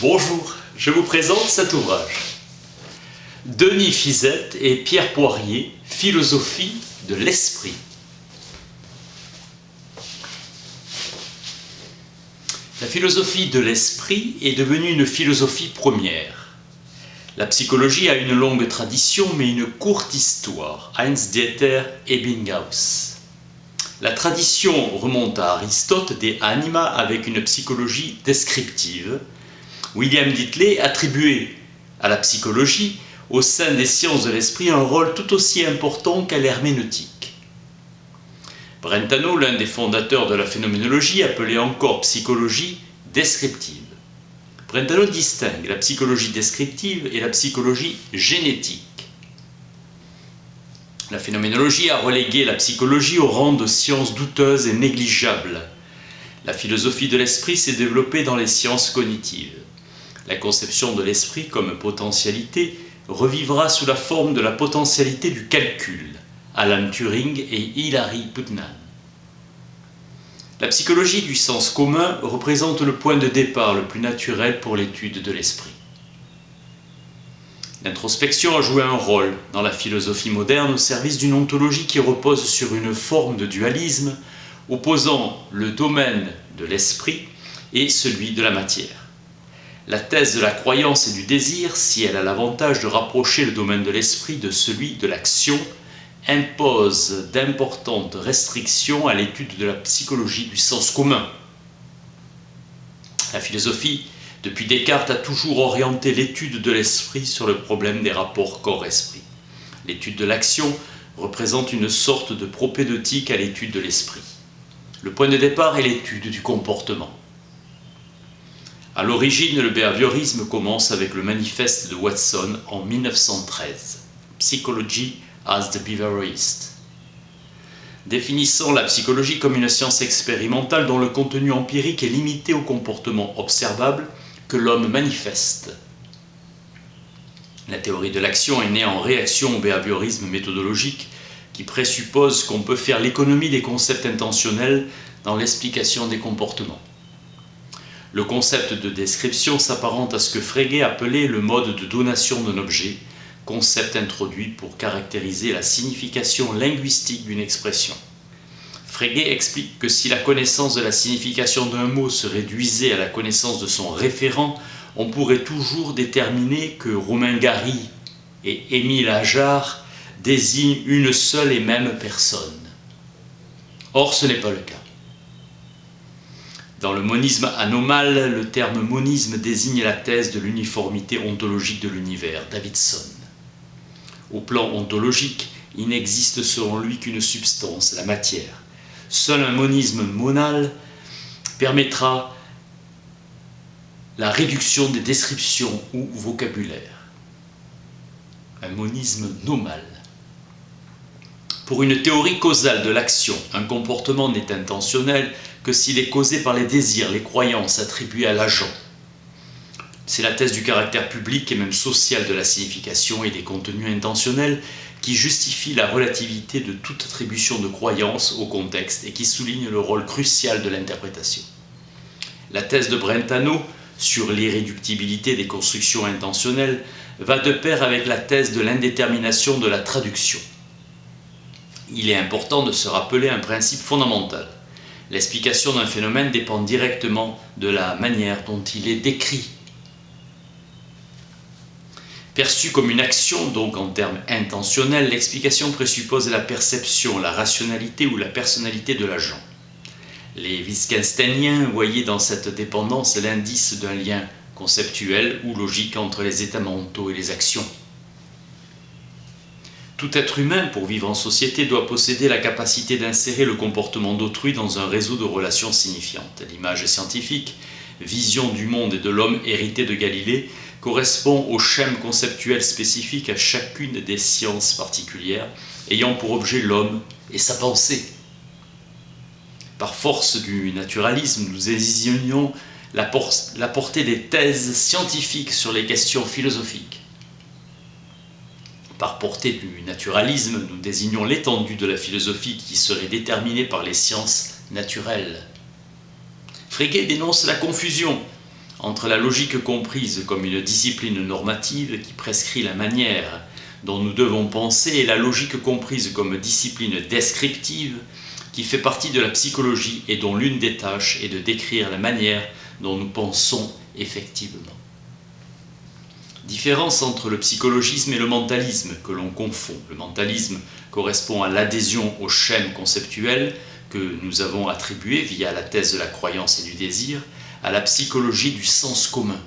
Bonjour, je vous présente cet ouvrage. Denis Fizette et Pierre Poirier, Philosophie de l'esprit. La philosophie de l'esprit est devenue une philosophie première. La psychologie a une longue tradition mais une courte histoire. Heinz-Dieter Ebbinghaus. La tradition remonte à Aristote des Anima avec une psychologie descriptive. William Dittley attribuait à la psychologie, au sein des sciences de l'esprit, un rôle tout aussi important qu'à l'herméneutique. Brentano, l'un des fondateurs de la phénoménologie, appelait encore psychologie descriptive. Brentano distingue la psychologie descriptive et la psychologie génétique. La phénoménologie a relégué la psychologie au rang de science douteuse et négligeable. La philosophie de l'esprit s'est développée dans les sciences cognitives. La conception de l'esprit comme potentialité revivra sous la forme de la potentialité du calcul, Alan Turing et Hilary Putnam. La psychologie du sens commun représente le point de départ le plus naturel pour l'étude de l'esprit. L'introspection a joué un rôle dans la philosophie moderne au service d'une ontologie qui repose sur une forme de dualisme opposant le domaine de l'esprit et celui de la matière. La thèse de la croyance et du désir, si elle a l'avantage de rapprocher le domaine de l'esprit de celui de l'action, impose d'importantes restrictions à l'étude de la psychologie du sens commun. La philosophie, depuis Descartes, a toujours orienté l'étude de l'esprit sur le problème des rapports corps-esprit. L'étude de l'action représente une sorte de propédeutique à l'étude de l'esprit. Le point de départ est l'étude du comportement. À l'origine, le behaviorisme commence avec le manifeste de Watson en 1913, Psychology as the Behaviorist, définissant la psychologie comme une science expérimentale dont le contenu empirique est limité au comportement observable que l'homme manifeste. La théorie de l'action est née en réaction au behaviorisme méthodologique qui présuppose qu'on peut faire l'économie des concepts intentionnels dans l'explication des comportements. Le concept de description s'apparente à ce que Frege appelait le mode de donation d'un objet, concept introduit pour caractériser la signification linguistique d'une expression. Frege explique que si la connaissance de la signification d'un mot se réduisait à la connaissance de son référent, on pourrait toujours déterminer que Romain Gary et Émile Ajar désignent une seule et même personne. Or, ce n'est pas le cas. Dans le monisme anomale, le terme monisme désigne la thèse de l'uniformité ontologique de l'univers, Davidson. Au plan ontologique, il n'existe selon lui qu'une substance, la matière. Seul un monisme monal permettra la réduction des descriptions ou vocabulaires. Un monisme nomal. Pour une théorie causale de l'action, un comportement n'est intentionnel que s'il est causé par les désirs, les croyances attribuées à l'agent. C'est la thèse du caractère public et même social de la signification et des contenus intentionnels qui justifie la relativité de toute attribution de croyance au contexte et qui souligne le rôle crucial de l'interprétation. La thèse de Brentano sur l'irréductibilité des constructions intentionnelles va de pair avec la thèse de l'indétermination de la traduction. Il est important de se rappeler un principe fondamental. L'explication d'un phénomène dépend directement de la manière dont il est décrit. Perçue comme une action, donc en termes intentionnels, l'explication présuppose la perception, la rationalité ou la personnalité de l'agent. Les Wittgensteiniens voyaient dans cette dépendance l'indice d'un lien conceptuel ou logique entre les états mentaux et les actions. Tout être humain, pour vivre en société, doit posséder la capacité d'insérer le comportement d'autrui dans un réseau de relations signifiantes. L'image scientifique, vision du monde et de l'homme hérité de Galilée, correspond au schème conceptuel spécifique à chacune des sciences particulières, ayant pour objet l'homme et sa pensée. Par force du naturalisme, nous désignons la portée des thèses scientifiques sur les questions philosophiques. Par portée du naturalisme, nous désignons l'étendue de la philosophie qui serait déterminée par les sciences naturelles. Frege dénonce la confusion entre la logique comprise comme une discipline normative qui prescrit la manière dont nous devons penser et la logique comprise comme discipline descriptive qui fait partie de la psychologie et dont l'une des tâches est de décrire la manière dont nous pensons effectivement. Différence entre le psychologisme et le mentalisme que l'on confond. Le mentalisme correspond à l'adhésion aux schèmes conceptuels que nous avons attribués via la thèse de la croyance et du désir à la psychologie du sens commun.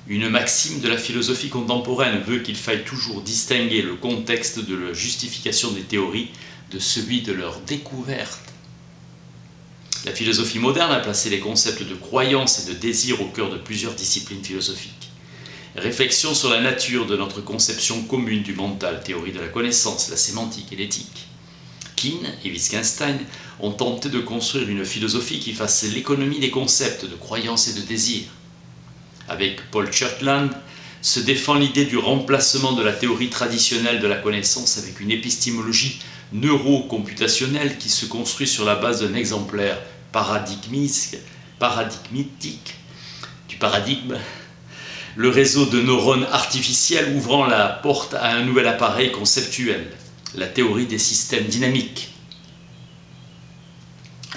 Une maxime de la philosophie contemporaine veut qu'il faille toujours distinguer le contexte de la justification des théories de celui de leur découverte. La philosophie moderne a placé les concepts de croyance et de désir au cœur de plusieurs disciplines philosophiques. Réflexion sur la nature de notre conception commune du mental, théorie de la connaissance, la sémantique et l'éthique. Kuhn et Wittgenstein ont tenté de construire une philosophie qui fasse l'économie des concepts de croyance et de désir. Avec Paul Churchland, se défend l'idée du remplacement de la théorie traditionnelle de la connaissance avec une épistémologie neurocomputationnelle qui se construit sur la base d'un exemplaire paradigmatique du paradigme, le réseau de neurones artificiels ouvrant la porte à un nouvel appareil conceptuel, la théorie des systèmes dynamiques.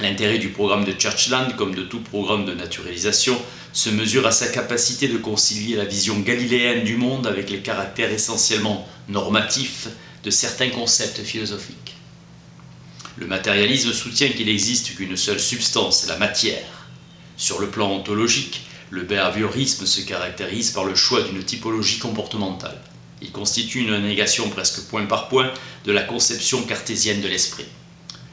L'intérêt du programme de Churchland, comme de tout programme de naturalisation, se mesure à sa capacité de concilier la vision galiléenne du monde avec les caractères essentiellement normatifs de certains concepts philosophiques. Le matérialisme soutient qu'il n'existe qu'une seule substance, la matière. Sur le plan ontologique, le behaviorisme se caractérise par le choix d'une typologie comportementale. Il constitue une négation presque point par point de la conception cartésienne de l'esprit.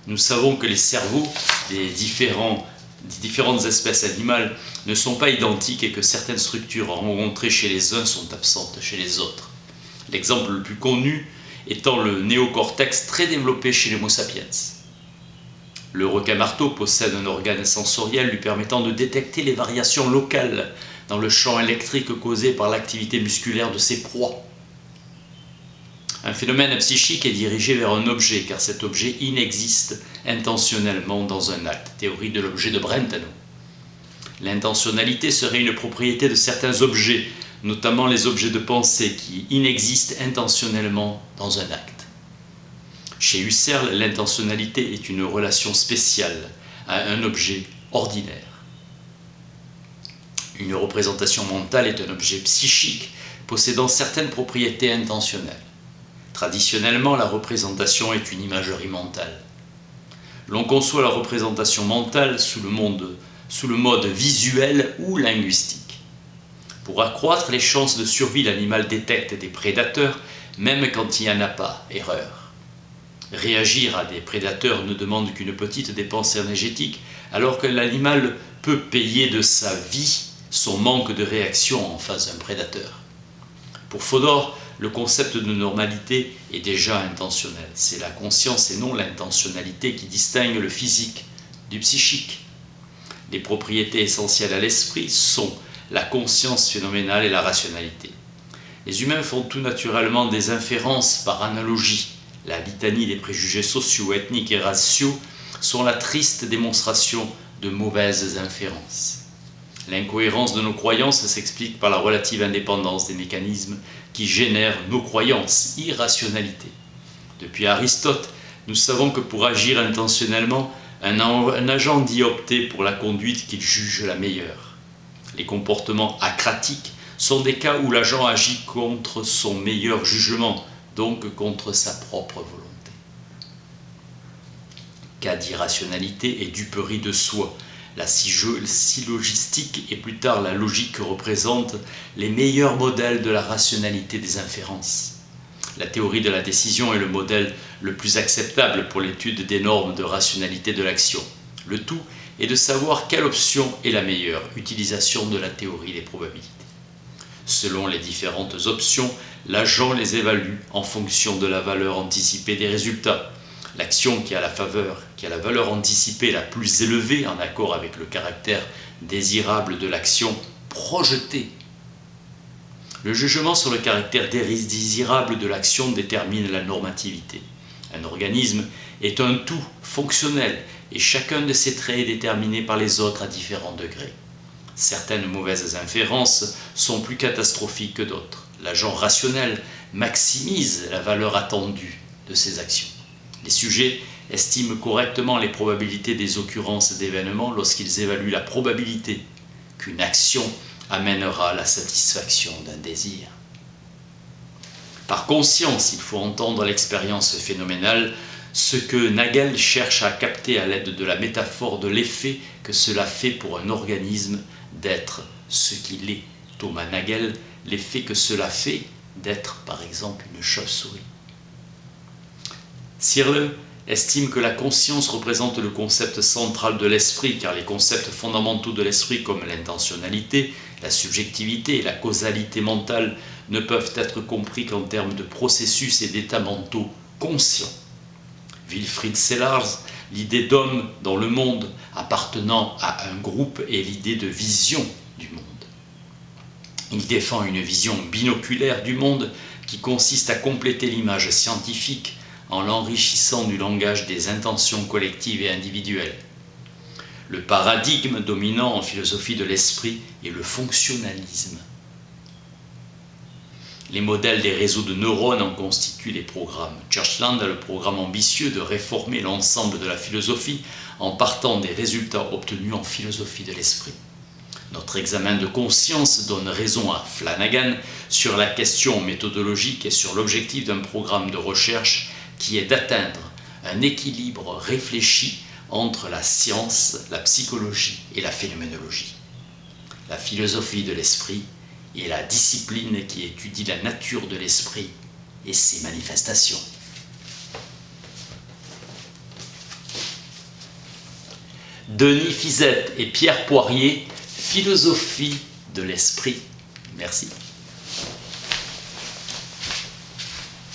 Nous savons que les cerveaux des différentes espèces animales ne sont pas identiques et que certaines structures rencontrées chez les uns sont absentes chez les autres. L'exemple le plus connu étant le néocortex très développé chez l'Homo sapiens. Le requin-marteau possède un organe sensoriel lui permettant de détecter les variations locales dans le champ électrique causé par l'activité musculaire de ses proies. Un phénomène psychique est dirigé vers un objet, car cet objet inexiste intentionnellement dans un acte. Théorie de l'objet de Brentano. L'intentionnalité serait une propriété de certains objets, notamment les objets de pensée, qui inexistent intentionnellement dans un acte. Chez Husserl, l'intentionnalité est une relation spéciale à un objet ordinaire. Une représentation mentale est un objet psychique possédant certaines propriétés intentionnelles. Traditionnellement, la représentation est une imagerie mentale. L'on conçoit la représentation mentale sous le mode visuel ou linguistique. Pour accroître les chances de survie, l'animal détecte des prédateurs, même quand il n'y en a pas, erreur. Réagir à des prédateurs ne demande qu'une petite dépense énergétique, alors que l'animal peut payer de sa vie son manque de réaction en face d'un prédateur. Pour Fodor, le concept de normalité est déjà intentionnel. C'est la conscience et non l'intentionnalité qui distingue le physique du psychique. Les propriétés essentielles à l'esprit sont la conscience phénoménale et la rationalité. Les humains font tout naturellement des inférences par analogie. La litanie des préjugés sociaux, ethniques et raciaux sont la triste démonstration de mauvaises inférences. L'incohérence de nos croyances s'explique par la relative indépendance des mécanismes qui génèrent nos croyances, irrationalité. Depuis Aristote, nous savons que pour agir intentionnellement, un agent dit opter pour la conduite qu'il juge la meilleure. Les comportements acratiques sont des cas où l'agent agit contre son meilleur jugement, donc contre sa propre volonté. Cas d'irrationalité et duperie de soi. La syllogistique et plus tard la logique représentent les meilleurs modèles de la rationalité des inférences. La théorie de la décision est le modèle le plus acceptable pour l'étude des normes de rationalité de l'action. Le tout est de savoir quelle option est la meilleure, utilisation de la théorie des probabilités. Selon les différentes options, l'agent les évalue en fonction de la valeur anticipée des résultats. L'action qui a la valeur anticipée la plus élevée en accord avec le caractère désirable de l'action projetée. Le jugement sur le caractère désirable de l'action détermine la normativité. Un organisme est un tout fonctionnel et chacun de ses traits est déterminé par les autres à différents degrés. certaines mauvaises inférences sont plus catastrophiques que d'autres. L'agent rationnel maximise la valeur attendue de ses actions. Les sujets estiment correctement les probabilités des occurrences d'événements lorsqu'ils évaluent la probabilité qu'une action amènera la satisfaction d'un désir. Par conscience, il faut entendre l'expérience phénoménale, ce que Nagel cherche à capter à l'aide de la métaphore de l'effet que cela fait pour un organisme d'être ce qu'il est. Thomas Nagel, l'effet que cela fait d'être, par exemple, une chauve-souris. Searle estime que la conscience représente le concept central de l'esprit, car les concepts fondamentaux de l'esprit comme l'intentionnalité, la subjectivité et la causalité mentale ne peuvent être compris qu'en termes de processus et d'états mentaux conscients. Wilfried Sellars, l'idée d'homme dans le monde appartenant à un groupe est l'idée de vision du monde. Il défend une vision binoculaire du monde qui consiste à compléter l'image scientifique en l'enrichissant du langage des intentions collectives et individuelles. Le paradigme dominant en philosophie de l'esprit est le fonctionnalisme. Les modèles des réseaux de neurones en constituent les programmes. Churchland a le programme ambitieux de réformer l'ensemble de la philosophie en partant des résultats obtenus en philosophie de l'esprit. Notre examen de conscience donne raison à Flanagan sur la question méthodologique et sur l'objectif d'un programme de recherche qui est d'atteindre un équilibre réfléchi entre la science, la psychologie et la phénoménologie. La philosophie de l'esprit est la discipline qui étudie la nature de l'esprit et ses manifestations. Denis Fizette et Pierre Poirier, Philosophie de l'esprit. Merci.